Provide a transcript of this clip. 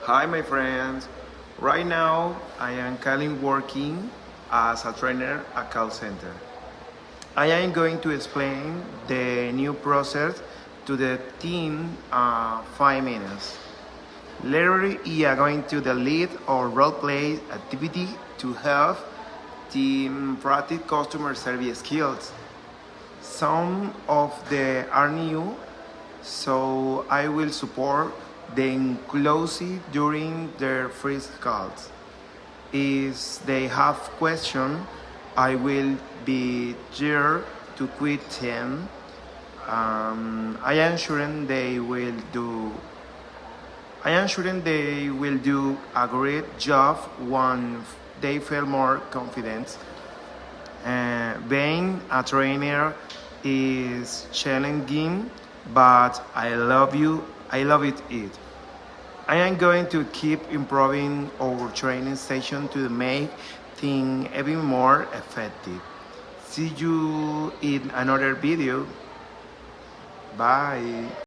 Hi my friends, right now I am currently working as a trainer at call center. I am going to explain the new process to the team 5 minutes. Later we are going to the lead or role play activity to help team practice customer service skills. Some of the are new, so I will support them closely during their first calls. If they have questions, I will be there to quit them. I am sure they will do. I am sure they will do a great job when they feel more confident. Being a trainer is challenging, but I love you. I love it. I am going to keep improving our training session to make things even more effective. See you in another video. Bye.